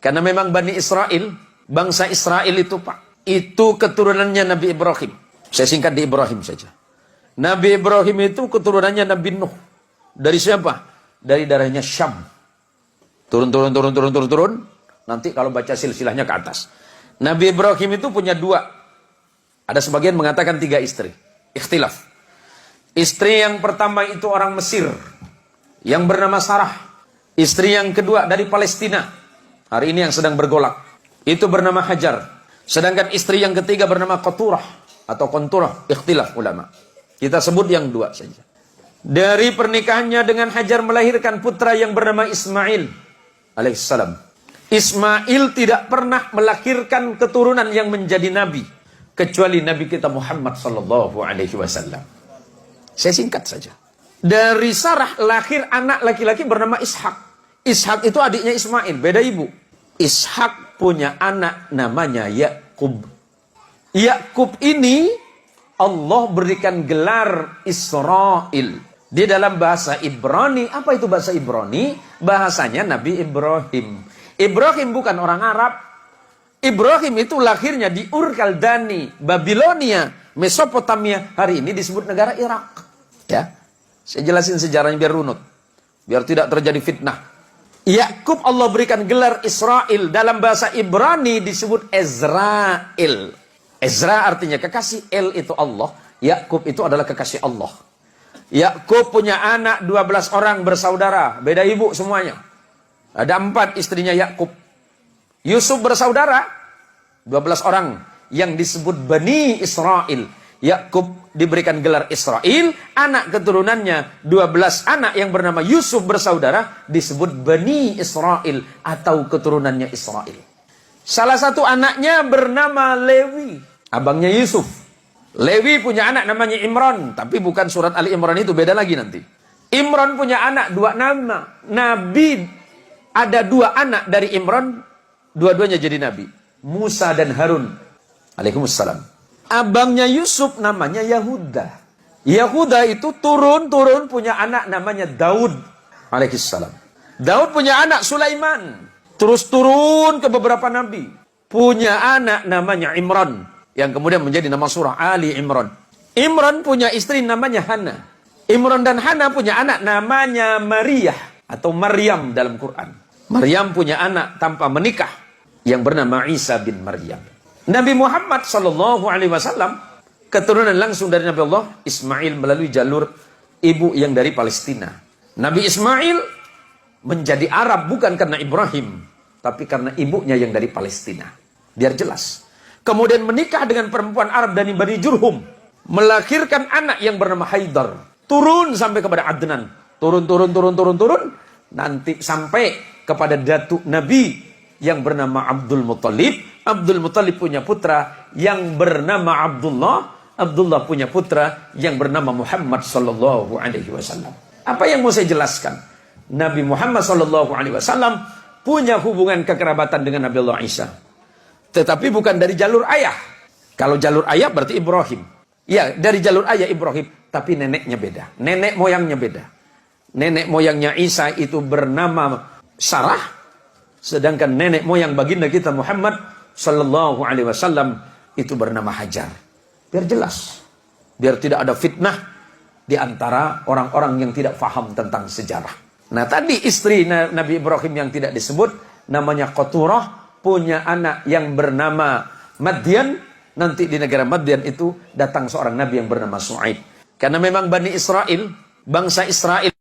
Karena memang Bani Israel, bangsa Israel itu Pak, itu keturunannya Nabi Ibrahim. Saya singkat di Ibrahim saja. Nabi Ibrahim itu keturunannya Nabi Nuh. Dari siapa? Dari darahnya Syam. Turun. Nanti kalau baca silsilahnya ke atas. Nabi Ibrahim itu punya 2. Ada sebagian mengatakan 3 istri. Ikhtilaf. Istri yang pertama itu orang Mesir, yang bernama Sarah. Istri yang kedua dari Palestina. Hari ini yang sedang bergolak. Itu bernama Hajar. Sedangkan istri yang ketiga bernama Qaturah atau Qunturah. Ikhtilaf ulama. Kita sebut yang 2 saja. Dari pernikahannya dengan Hajar melahirkan putra yang bernama Ismail alaihissalam. Ismail tidak pernah melahirkan keturunan yang menjadi nabi kecuali Nabi kita Muhammad sallallahu alaihi wasallam. Saya singkat saja. Dari Sarah lahir anak laki-laki bernama Ishak. Ishak itu adiknya Ismail, beda ibu. Ishak punya anak namanya Yakub. Yakub ini Allah berikan gelar Israel. Di dalam bahasa Ibrani, apa itu bahasa Ibrani? Bahasanya Nabi Ibrahim. Ibrahim bukan orang Arab. Ibrahim itu lahirnya di Ur Kaldani, Babilonia, Mesopotamia. Hari ini disebut negara Irak. Ya, saya jelasin sejarahnya biar runut, biar tidak terjadi fitnah. Yakub Allah berikan gelar Israel. Dalam bahasa Ibrani disebut Ezrael. Ezra artinya kekasih, El itu Allah, Yakub itu adalah kekasih Allah. Yakub punya anak 12 orang bersaudara, beda ibu semuanya. Ada 4 istrinya Yakub. Yusuf bersaudara 12 orang yang disebut Bani Israel. Yakub diberikan gelar Israel, anak keturunannya 12 anak yang bernama Yusuf bersaudara disebut Bani Israel atau keturunannya Israel. Salah satu anaknya bernama Lewi, abangnya Yusuf. Lewi punya anak namanya Imran, tapi bukan surat Ali Imran itu, beda lagi nanti. Imran punya anak 2 nama. Nabi ada 2 anak dari Imran, dua-duanya jadi nabi. Musa dan Harun. Waalaikumsalam. Abangnya Yusuf namanya Yahuda. Yahuda itu turun punya anak namanya Daud. Alaihissalam. Daud punya anak Sulaiman. Terus turun ke beberapa nabi. Punya anak namanya Imran. Yang kemudian menjadi nama surah Ali Imran. Imran punya istri namanya Hana. Imran dan Hana punya anak namanya Maria atau Maryam dalam Quran. Maryam punya anak tanpa menikah yang bernama Isa bin Maryam. Nabi Muhammad sallallahu alaihi wasallam keturunan langsung dari Nabi Allah Ismail melalui jalur ibu yang dari Palestina. Nabi Ismail menjadi Arab bukan karena Ibrahim, tapi karena ibunya yang dari Palestina. Biar jelas. Kemudian menikah dengan perempuan Arab dari Bani Jurhum, melahirkan anak yang bernama Haidar. Turun sampai kepada Adnan. Turun. Nanti sampai kepada datuk Nabi yang bernama Abdul Muttalib. Abdul Muttalib punya putra yang bernama Abdullah. Abdullah punya putra yang bernama Muhammad sallallahu alaihi wasallam. Apa yang mau saya jelaskan? Nabi Muhammad sallallahu alaihi wasallam punya hubungan kekerabatan dengan Nabi Allah Isa. Tetapi bukan dari jalur ayah. Kalau jalur ayah berarti Ibrahim. Ya, dari jalur ayah Ibrahim, tapi neneknya beda. Nenek moyangnya beda. Nenek moyangnya Isa itu bernama Sarah, sedangkan nenek moyang baginda kita Muhammad sallallahu alaihi wasallam itu bernama Hajar. Biar jelas. Biar tidak ada fitnah di antara orang-orang yang tidak paham tentang sejarah. Nah, tadi istri Nabi Ibrahim yang tidak disebut namanya Qaturah punya anak yang bernama Madian. Nanti di negara Madian itu datang seorang nabi yang bernama Shu'aib. Karena memang Bani Israel, bangsa Israel